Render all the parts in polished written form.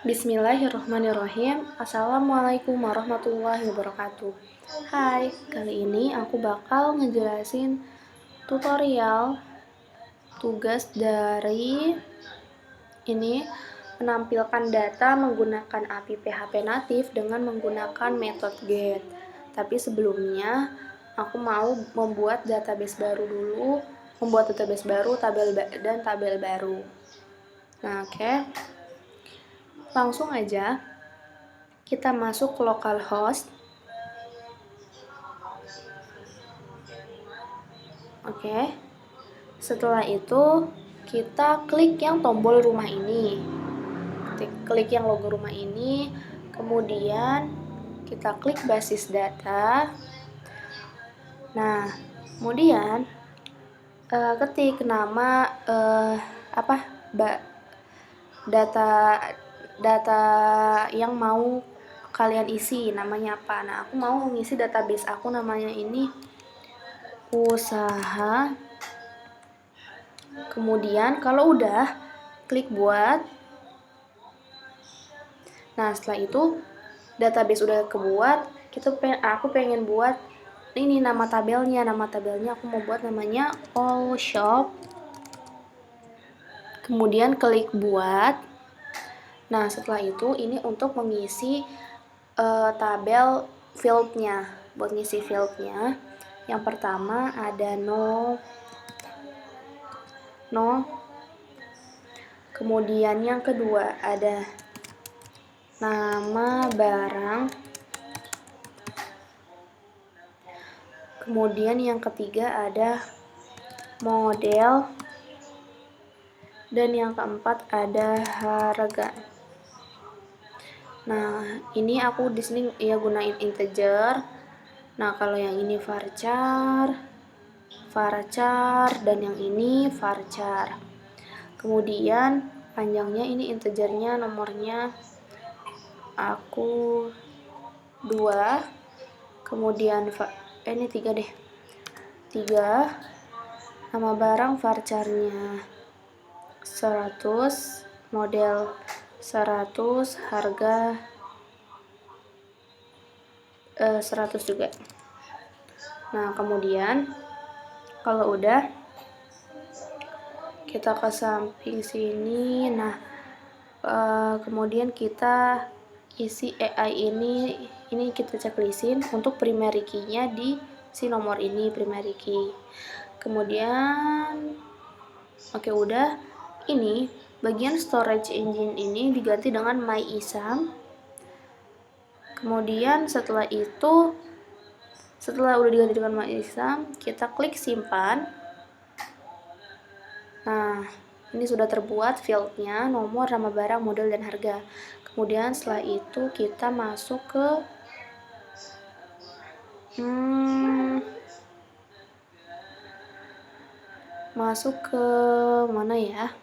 Bismillahirrahmanirrahim. Assalamualaikum warahmatullahi wabarakatuh. Hai, kali ini aku bakal ngejelasin tutorial tugas dari ini menampilkan data menggunakan API PHP natif dengan menggunakan metode get. Tapi sebelumnya aku mau membuat database baru, tabel baru. Nah, oke. Langsung aja kita masuk ke localhost. Oke. Setelah itu kita klik yang tombol rumah ini. Klik yang logo rumah ini, kemudian kita klik basis data. Nah, kemudian ketik nama data yang mau kalian isi, namanya apa. Nah, aku mau mengisi database aku, namanya ini usaha. Kemudian kalau udah, klik buat. Nah, setelah itu database udah kebuat, aku pengen buat ini nama tabelnya. Nama tabelnya aku mau buat namanya all shop. Kemudian klik buat. Nah, setelah itu ini untuk mengisi tabel fieldnya. Buat ngisi fieldnya, yang pertama ada no. Kemudian yang kedua ada nama barang. Kemudian yang ketiga ada model. Dan yang keempat ada harga. Nah, ini aku di sini ya gunain integer. Nah, kalau yang ini varchar, dan yang ini varchar. Kemudian panjangnya ini integernya, nomornya aku 2. Kemudian ini 3 deh. 3. Nama barang varcharnya 100, model 100, harga 100 juga. Nah, kemudian kalau udah, kita ke samping sini. Nah, kemudian kita isi AI ini kita checklistin untuk primary key-nya di si nomor ini, primary key. Kemudian oke, udah. Ini bagian storage engine ini diganti dengan MyISAM. Kemudian setelah udah diganti dengan MyISAM, kita klik simpan. Nah, ini sudah terbuat fieldnya, nomor, nama barang, model, dan harga. Kemudian setelah itu kita masuk ke mana ya?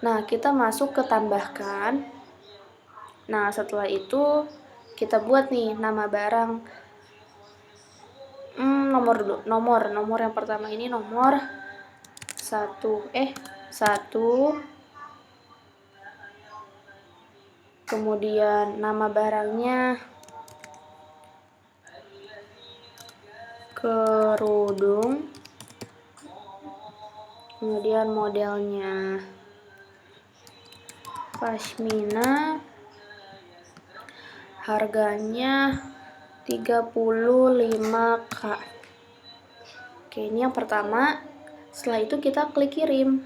Nah, kita masuk ke tambahkan. Nah, setelah itu kita buat nih nama barang. Nomor yang pertama ini nomor 1. Kemudian nama barangnya kerudung. Kemudian modelnya pashmina. Harganya 35.000. Oke, ini yang pertama. Setelah itu kita klik kirim.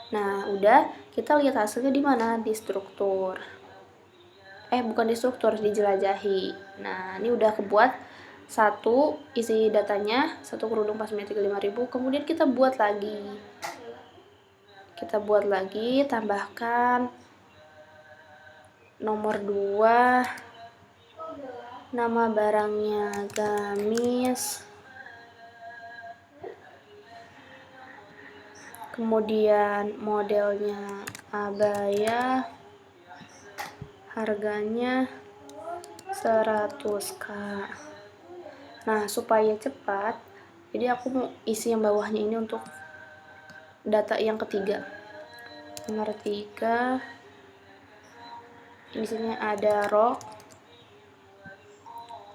Nah, udah, kita lihat hasilnya di mana? Di struktur. Bukan di struktur, di jelajahi. Nah, ini udah kebuat satu isi datanya, satu kerudung pashmina 35.000. Kemudian kita buat lagi. Tambahkan nomor 2, nama barangnya gamis, kemudian modelnya abaya, harganya 100.000. Nah, supaya cepat, jadi aku mau isi yang bawahnya ini untuk data yang ketiga. Nomor 3, di sini ada rok,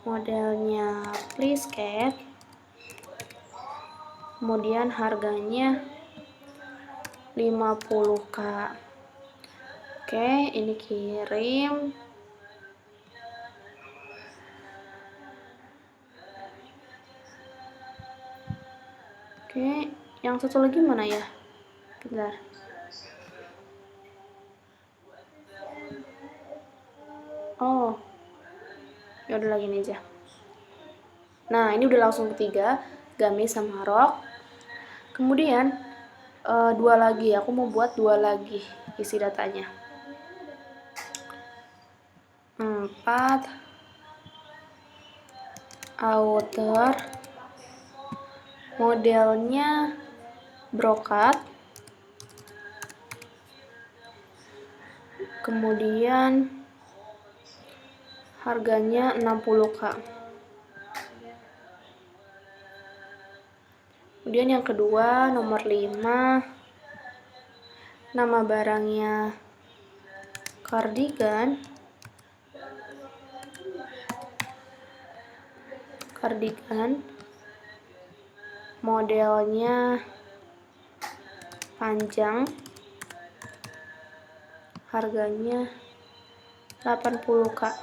modelnya please cat, kemudian harganya 50.000. Oke, ini kirim. Oke, yang satu lagi mana ya? Bentar. Oh, ya udah lagi ini aja. Nah, ini udah langsung ketiga, gamis sama rok. Kemudian 2 lagi, aku mau buat 2 lagi isi datanya. 4 outer, modelnya brokat, kemudian harganya 60.000. Kemudian yang kedua, nomor 5, nama barangnya cardigan, modelnya panjang, harganya 80.000.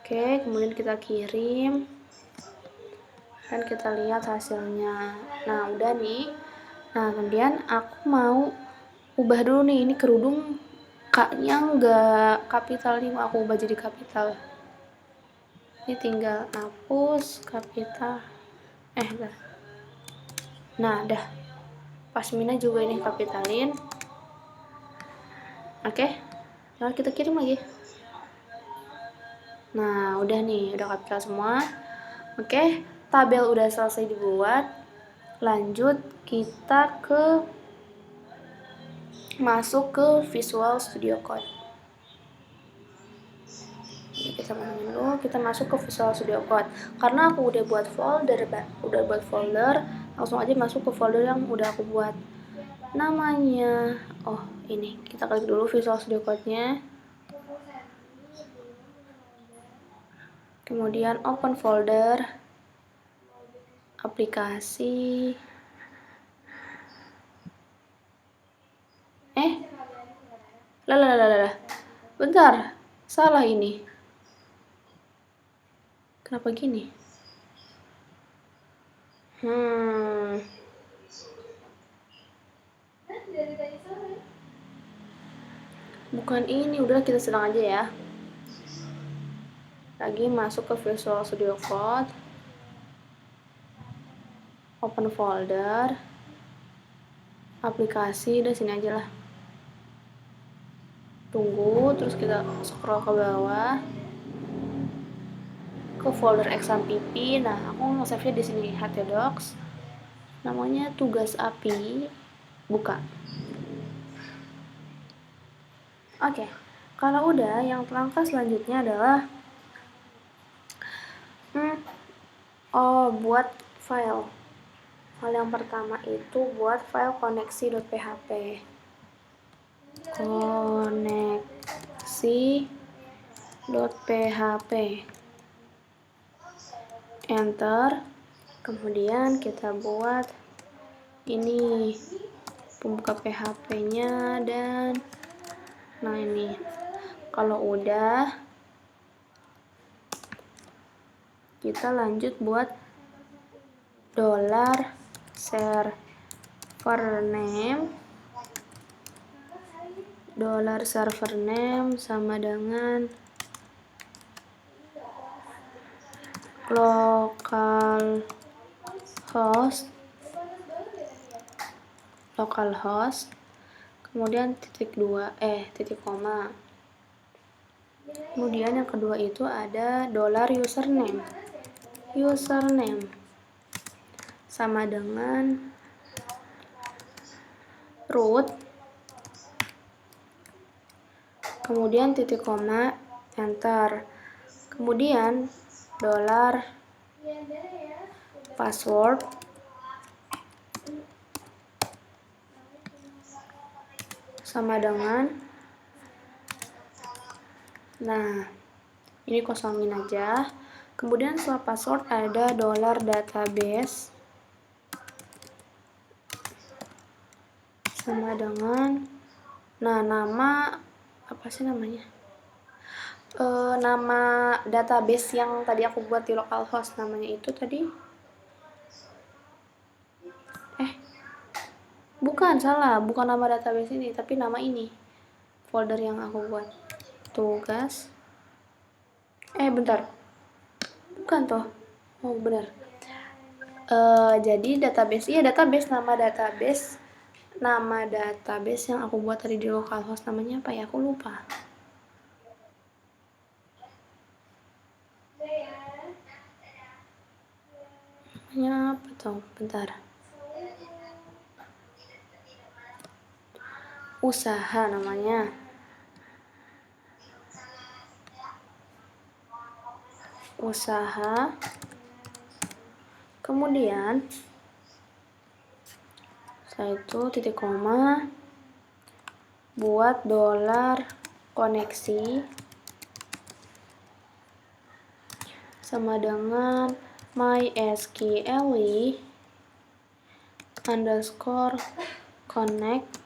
Oke, kemudian kita kirim dan kita lihat hasilnya. Nah, udah nih. Nah, kemudian aku mau ubah dulu nih, ini kerudung K-nya nggak kapital nih, aku ubah jadi kapital. Ini tinggal hapus kapital. Bentar. Nah, dah. Pasmina juga ini kapitalin. Oke. Nah, kita kirim lagi. Nah, udah nih, udah kapital semua. Oke, tabel udah selesai dibuat. Lanjut kita masuk ke Visual Studio Code. Kita mainin dulu, kita masuk ke Visual Studio Code. Karena aku udah buat folder, langsung aja masuk ke folder yang udah aku buat. Namanya, ini, kita klik dulu Visual Studio Code-nya. Kemudian open folder, aplikasi. Bentar, salah ini. Kenapa gini? Bukan ini, udah kita sedang aja ya. Lagi masuk ke Visual Studio Code, open folder, aplikasi, udah sini aja lah. Tunggu, terus kita scroll ke bawah ke folder exam PP. Nah, aku mau save-nya di sini, htdocs. Namanya tugas API, buka. Oke, kalau udah, yang langkah selanjutnya adalah buat file. File yang pertama itu buat file koneksi.php. Koneksi.php. Enter. Kemudian kita buat ini pembuka PHP-nya dan nah ini. Kalau udah, kita lanjut buat $server name sama dengan localhost, kemudian titik koma. Kemudian yang kedua itu ada $username sama dengan root, kemudian titik koma, enter. Kemudian $password sama dengan, nah ini kosongin aja. Kemudian setelah password ada $database sama dengan, nah nama apa sih namanya, nama database yang tadi aku buat di localhost, namanya itu tadi, bukan, salah, bukan nama database ini, tapi nama ini, folder yang aku buat, tugas, bentar, bukan toh, oh benar, jadi database, iya database, nama database yang aku buat tadi di localhost namanya apa ya, aku lupa. Namanya apa tuh, bentar, usaha namanya, usaha, kemudian setelah itu titik koma, buat $koneksi sama dengan mysql underscore connect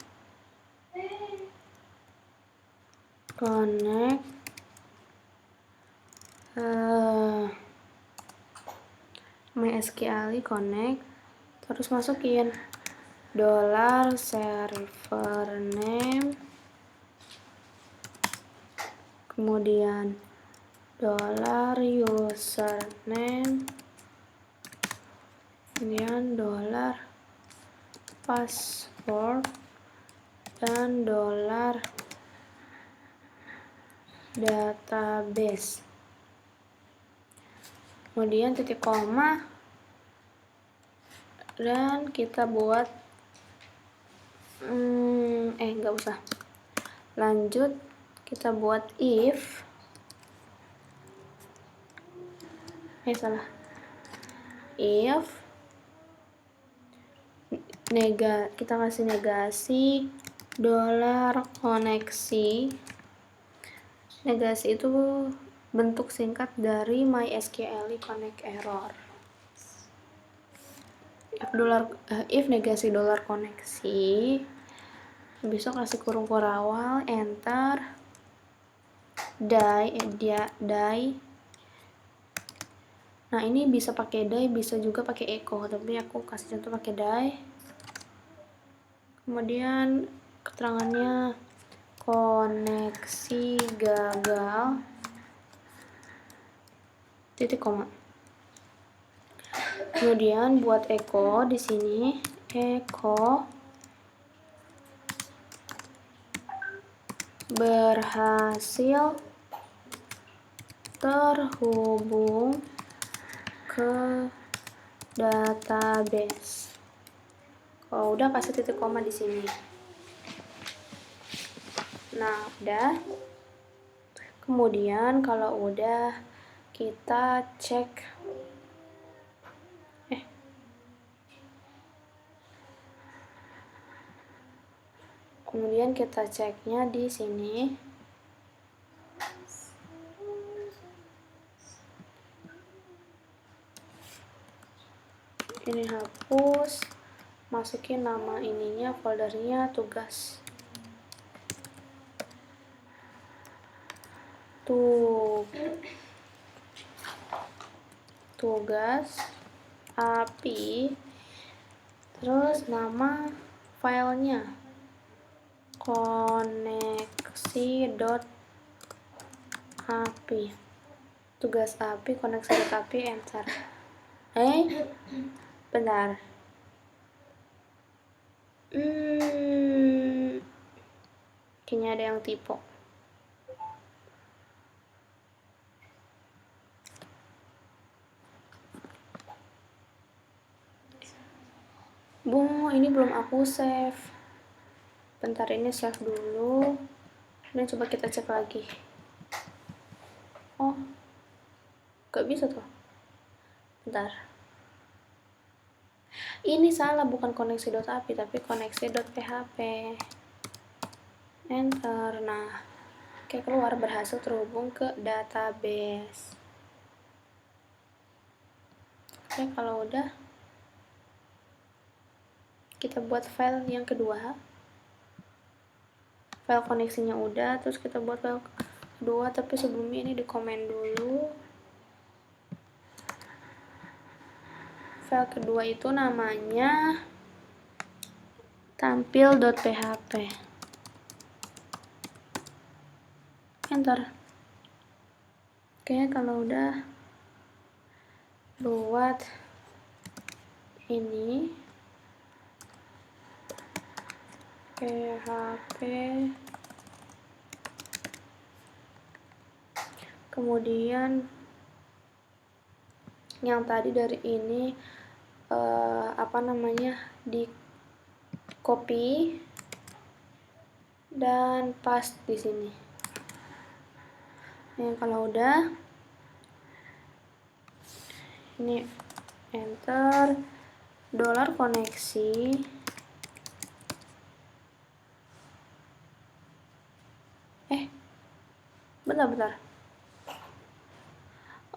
mysql connect, terus masukin $server name, kemudian $username, kemudian $password, dan $database, kemudian titik koma, dan kita buat nggak usah, lanjut kita buat if, kita kasih negasi $koneksi, negasi itu bentuk singkat dari mysql connect error, if negasi $koneksi, besok kasih kurung kurawal, enter, die. Nah ini bisa pakai die, bisa juga pakai echo, tapi aku kasih contoh pakai die. Kemudian keterangannya koneksi gagal, titik koma. Kemudian buat echo di sini, echo berhasil terhubung ke database. Kalau udah kasih titik koma di sini. Nah, udah. Kemudian kalau udah kita cek kemudian kita ceknya di sini. Ini hapus, masukin nama ininya, foldernya tugas. Tugas API, terus nama filenya koneksi.api, tugas API koneksi.api, enter. Benar. Kayaknya ada yang typo. Ini belum aku save. Bentar, ini save dulu. Dan coba kita cek lagi. Oh, gak bisa tuh. Bentar. Ini salah, bukan koneksi.api tapi koneksi.php. enter. Nah, oke, keluar berhasil terhubung ke database. Oke, kalau udah, kita buat file yang kedua. File koneksinya udah, terus kita buat file kedua, tapi sebelumnya ini di komen dulu. File kedua itu namanya tampil.php. Enter. Oke, kalau udah, buat ini PHP, kemudian yang tadi dari ini di copy dan paste di sini. Kalau udah, ini enter, $koneksi, bentar.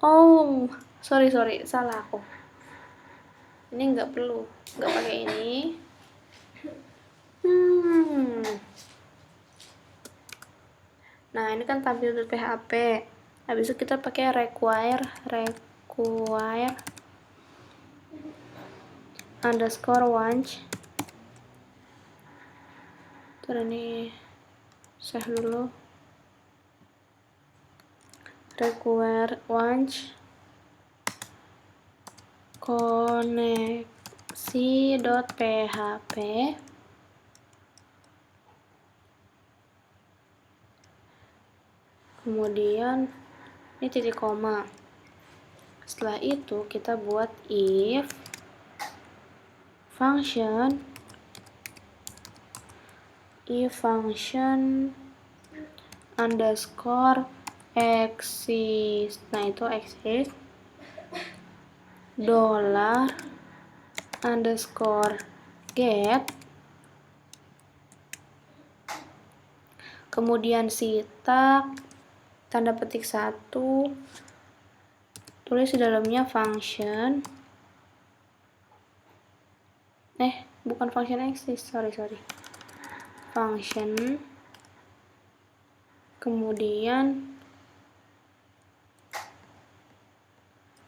Oh, sorry, salah aku. Ini nggak pakai ini. Nah, ini kan tampil di PHP. Habis itu kita pakai require underscore launch. Terus ini save dulu. Require launch koneksi.php. Kemudian ini titik koma. Setelah itu kita buat if function underscore exist. Nah, itu exist $underscore get, kemudian sitak tanda petik 1, tulis di dalamnya function, bukan function exist, sorry, function, kemudian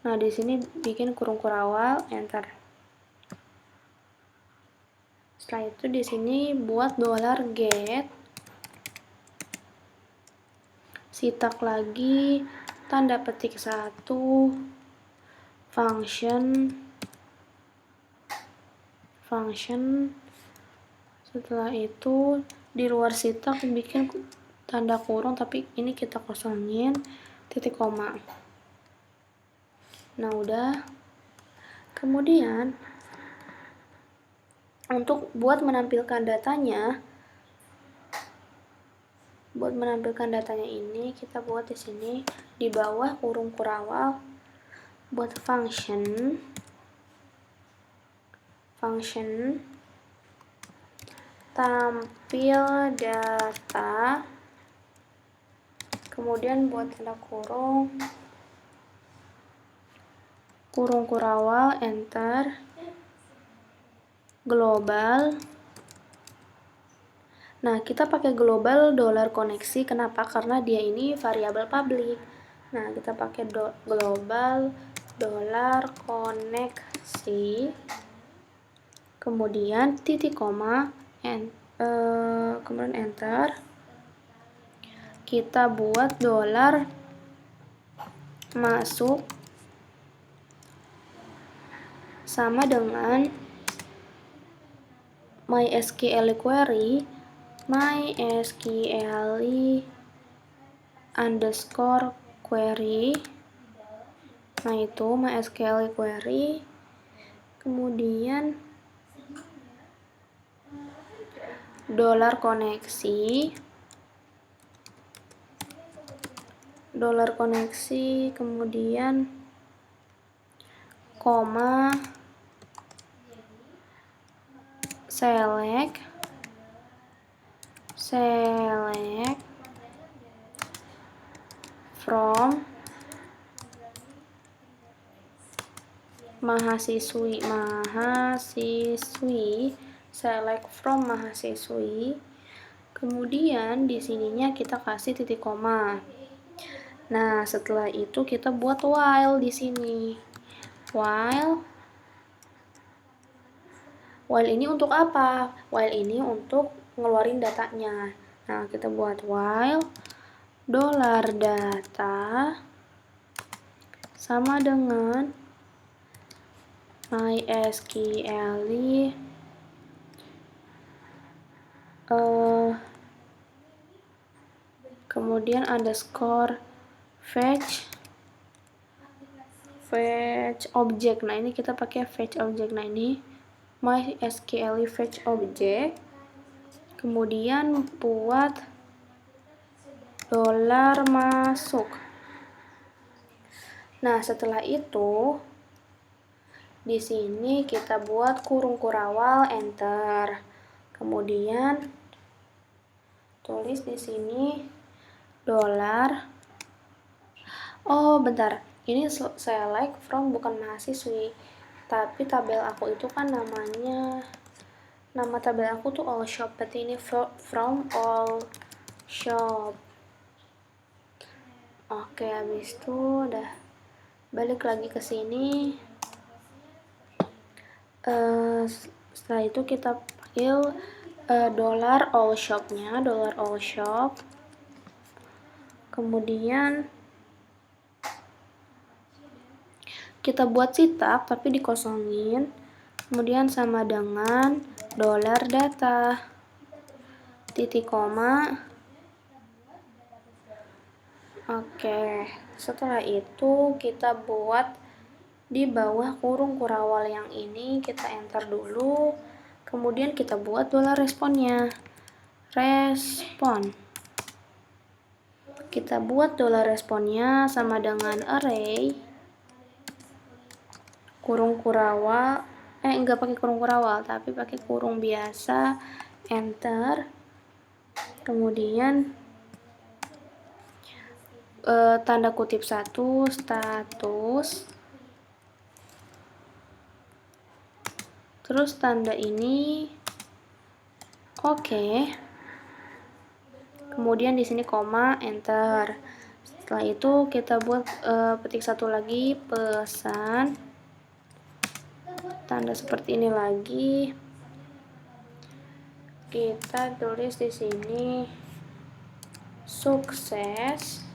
nah di sini bikin kurung kurawal, enter. Setelah itu di sini buat $get, sitak lagi tanda petik 1, function. Setelah itu di luar sitak bikin tanda kurung, tapi ini kita kosongin, titik koma. Nah, udah. Kemudian untuk buat menampilkan datanya ini kita buat di sini di bawah kurung kurawal, buat function tampil data, kemudian buat tanda kurung kurawal, enter, global. Nah, kita pakai global $koneksi, kenapa? Karena dia ini variabel public. Nah, kita pakai global $koneksi, kemudian titik koma, kemudian enter. Kita buat $masuk sama dengan MySQL query underscore query. Nah, itu MySQL query, kemudian $koneksi, kemudian koma, select select from mahasiswi, select from mahasiswi. Kemudian di sininya kita kasih titik koma. Nah, setelah itu kita buat while di sini. While ini untuk apa? While ini untuk ngeluarin datanya. Nah, kita buat while $data sama dengan MySQL kemudian underscore fetch object. Nah, ini kita pakai fetch object. Nah, ini MySQL fetch object. Kemudian buat $ masuk. Nah, setelah itu di sini kita buat kurung kurawal, enter. Kemudian tulis di sini $. Oh, bentar. Ini select from bukan mahasiswi. Tapi tabel aku itu kan nama tabel aku tuh all shop, berarti ini from all shop. Oke, habis itu udah balik lagi ke sini. Setelah itu kita panggil $all shop-nya, $all shop. Kemudian kita buat sitak tapi dikosongin. Kemudian sama dengan $data titik koma. Oke, setelah itu kita buat di bawah kurung kurawal yang ini, kita enter dulu. Kemudian kita buat $responnya. Respon. Kita buat $responnya sama dengan array kurung kurawal, enggak pakai kurung kurawal, tapi pakai kurung biasa, enter. Kemudian tanda kutip 1, status. Terus tanda ini oke. Kemudian di sini koma, enter. Setelah itu kita buat petik satu lagi, pesan. Tanda seperti ini lagi. Kita tulis di sini sukses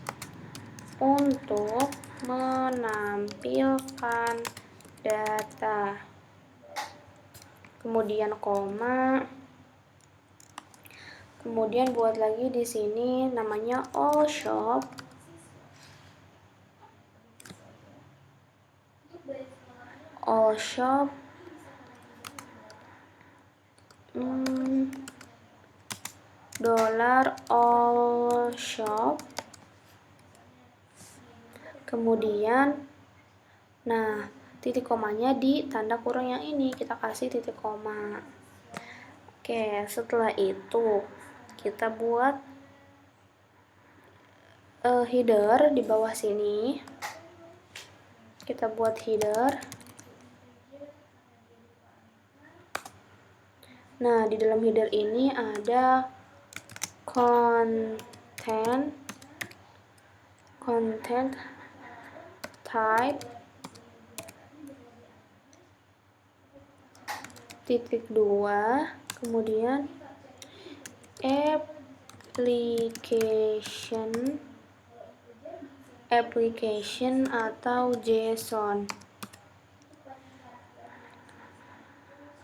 untuk menampilkan data. Kemudian koma. Kemudian buat lagi di sini namanya all shop. All shop. $all shop. Kemudian nah, titik komanya di tanda kurung yang ini, kita kasih titik koma. Oke, setelah itu kita buat header di bawah sini. Kita buat header. Nah, di dalam header ini ada content type (2), kemudian application atau JSON.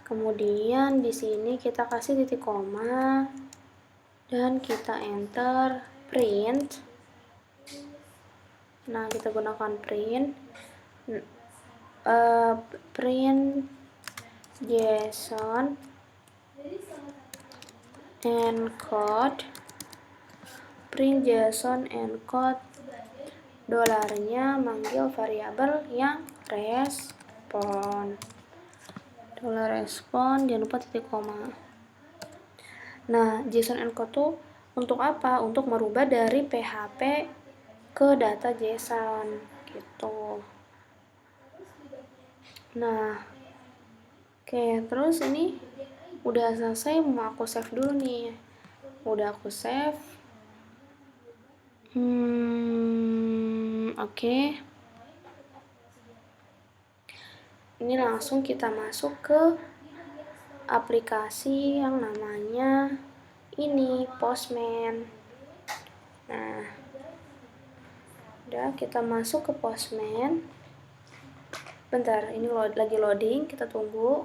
Kemudian di sini kita kasih titik koma dan kita enter, print. Nah, kita gunakan print JSON encode, print JSON encode, $nya manggil variabel yang respon. $respon, jangan lupa titik koma. Nah, JSON encode tuh untuk apa? Untuk merubah dari PHP ke data JSON gitu. Nah, oke, terus ini udah selesai, mau aku save dulu nih. Udah aku save. Oke. Ini langsung kita masuk ke aplikasi yang namanya ini Postman. Nah, udah kita masuk ke Postman. Bentar, ini lagi loading, kita tunggu.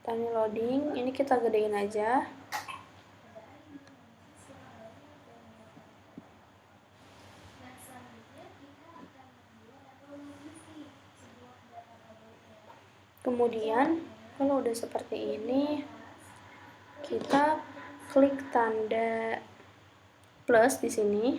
Ini loading, ini kita gedein aja. Kemudian kalau udah seperti ini, kita klik tanda plus di sini.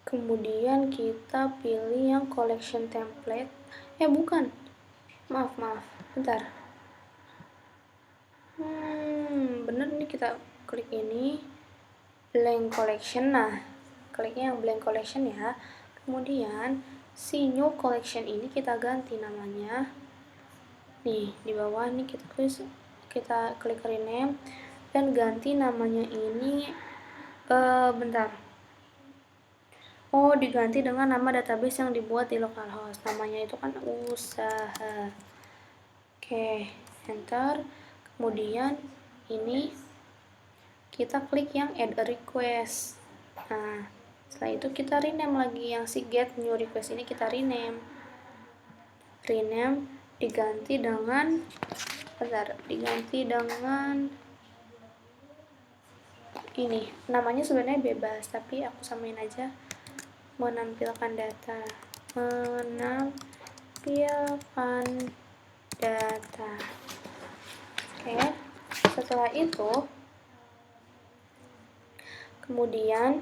Kemudian kita pilih yang collection template. Bukan. Maaf. Bentar. Bener nih, kita klik ini blank collection. Nah, kliknya yang blank collection ya. Kemudian si new collection ini kita ganti namanya. Nih, di bawah nih kita klik rename dan ganti namanya ini bentar. Diganti dengan nama database yang dibuat di localhost. Namanya itu kan usaha. Oke, enter. Kemudian ini kita klik yang add a request. Nah, setelah itu kita rename lagi yang si get new request ini, kita rename diganti dengan ini. Namanya sebenarnya bebas, tapi aku samain aja, menampilkan data. Oke, setelah itu kemudian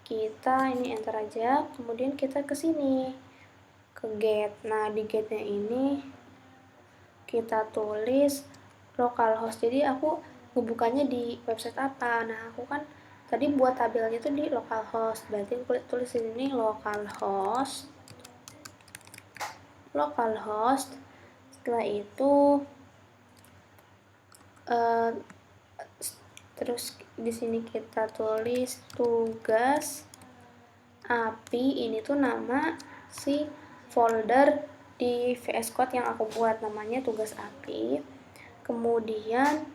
kita ini enter aja, kemudian kita ke sini ke get. Nah, di getnya ini kita tulis localhost. Jadi aku ngebukanya di website apa? Nah, aku kan tadi buat tabelnya itu di localhost, berarti aku tulis di sini localhost. Setelah itu terus di sini kita tulis tugas API. Ini tuh nama si folder di VS Code yang aku buat, namanya tugas API. Kemudian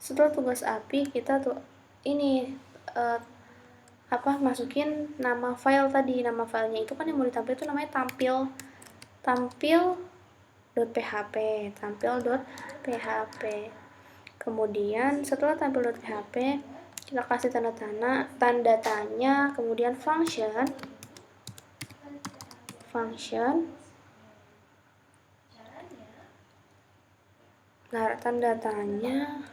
setelah tugas API kita tuh ini masukin nama file tadi. Nama filenya itu kan yang mau ditampil itu namanya tampil.php. Kemudian setelah tampil.php kita kasih tanda tanya, kemudian function. Nah, tanda tanya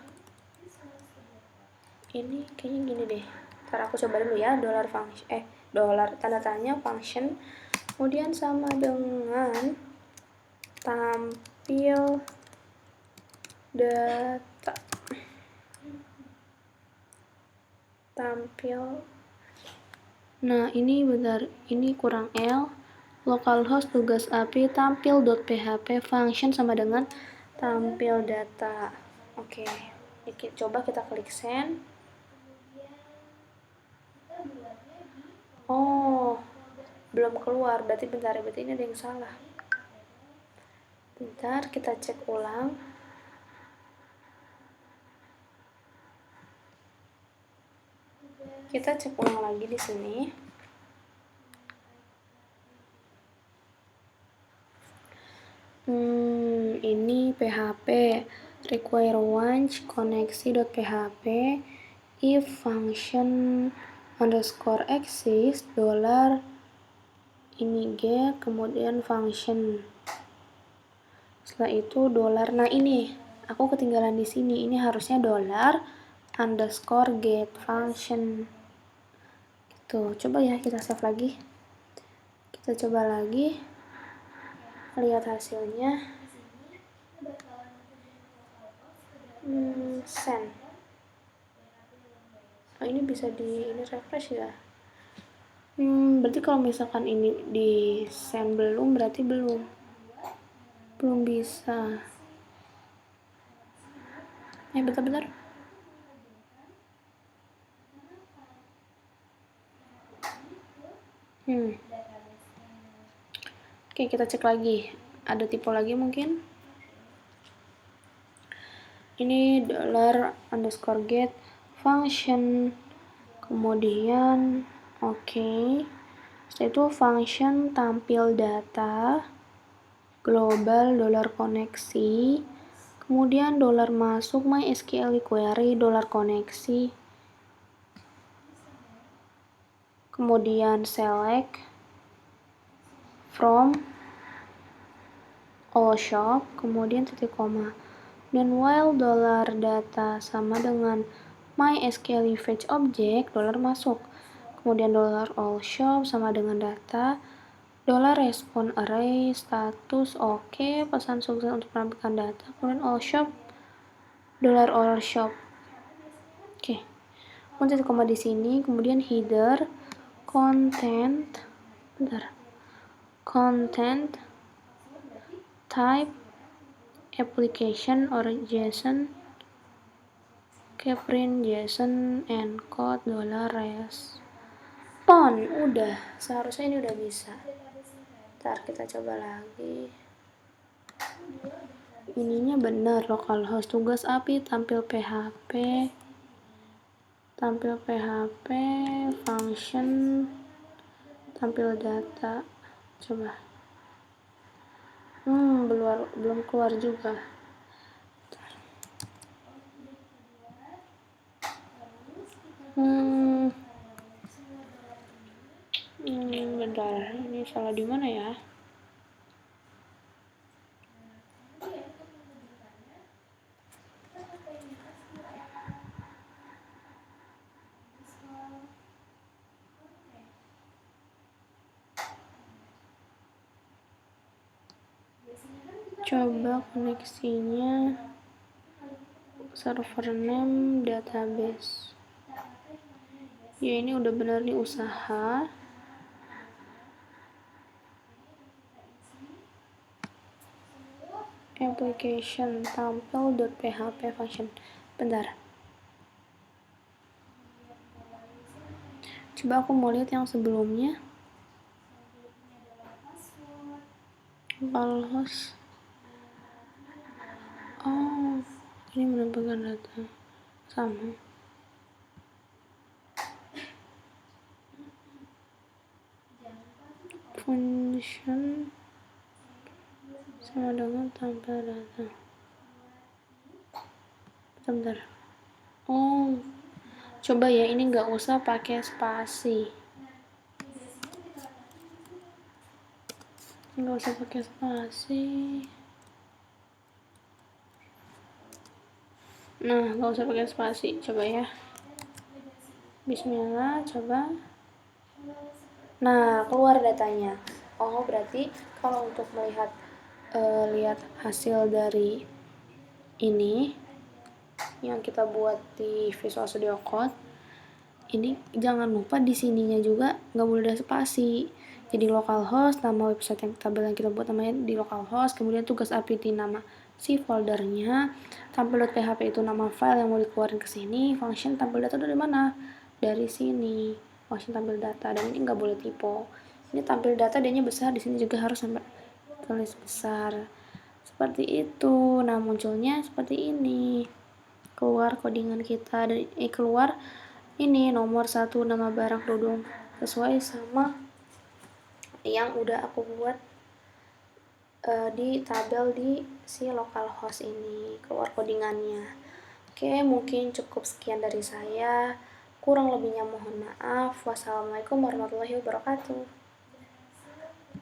ini kayaknya gini deh. Ntar aku coba dulu ya, tanda tanya function, kemudian sama dengan tampil data. Nah, ini bentar, ini kurang L. Localhost tugas API tampil.php function sama dengan tampil data. Oke, coba kita klik send. Belum keluar, berarti ini ada yang salah. Bentar, kita cek ulang. Kita cek ulang lagi di sini. Ini PHP require once koneksi.php if function underscore exist $ ini get, kemudian function. Setelah itu $. Nah, ini aku ketinggalan di sini. Ini harusnya $_get function. Gitu. Coba ya kita save lagi. Kita coba lagi. Lihat hasilnya. Send. Oh, ini bisa ini refresh ya. Berarti kalau misalkan ini di send belum, berarti belum bisa. Bentar. Oke, kita cek lagi. Ada tipe lagi mungkin. Ini $_get function. Kemudian oke. Setelah itu function tampil data global $koneksi. Kemudian $masuk MySQL query $koneksi. Kemudian select from all shop, kemudian titik koma. Dan while $data sama dengan MySQL fetch object $masuk. Kemudian $all shop sama dengan data $response array status oke, pesan sukses untuk menampilkan data. Kemudian all shop $all shop. Oke. Kemudian titik koma di sini, kemudian header content type application or JSON, print JSON encode $respond. Udah, seharusnya ini udah bisa. Ntar kita coba lagi. Ininya bener, localhost. Tugas API tampil PHP, function, tampil data. Coba. Belum keluar juga. Bentar, ini salah di mana ya? Coba koneksinya server name database. Ya, ini udah bener nih usaha. Application tampil.php function. Bentar. Coba aku mau lihat yang sebelumnya. Localhost. Oh, ini menampilkan data sama. Function sama dengan tampil data. Bentar. Oh, coba ya, ini nggak usah pakai spasi. Nggak usah pakai spasi. Nah, nggak usah pakai spasi. Coba ya. Bismillah, coba. Nah, keluar datanya. Oh, berarti kalau untuk melihat lihat hasil dari ini yang kita buat di Visual Studio Code, ini jangan lupa di sininya juga nggak boleh ada spasi. Jadi localhost, nama website yang tabel yang kita buat namanya di localhost, kemudian tugas API di nama si foldernya, tampil.php itu nama file yang mau dikeluarin ke sini, function tampil data dari mana? Dari sini. Function tampil data, dan ini nggak boleh typo. Ini tampil data D-nya besar, di sini juga harus sampai tulis besar. Seperti itu. Nah, munculnya seperti ini. Keluar codingan kita dan keluar ini nomor 1 nama barang dodong sesuai sama yang udah aku buat di tabel di si localhost ini, keluar codingannya. Oke, mungkin cukup sekian dari saya. Kurang lebihnya mohon maaf. Wassalamualaikum warahmatullahi wabarakatuh.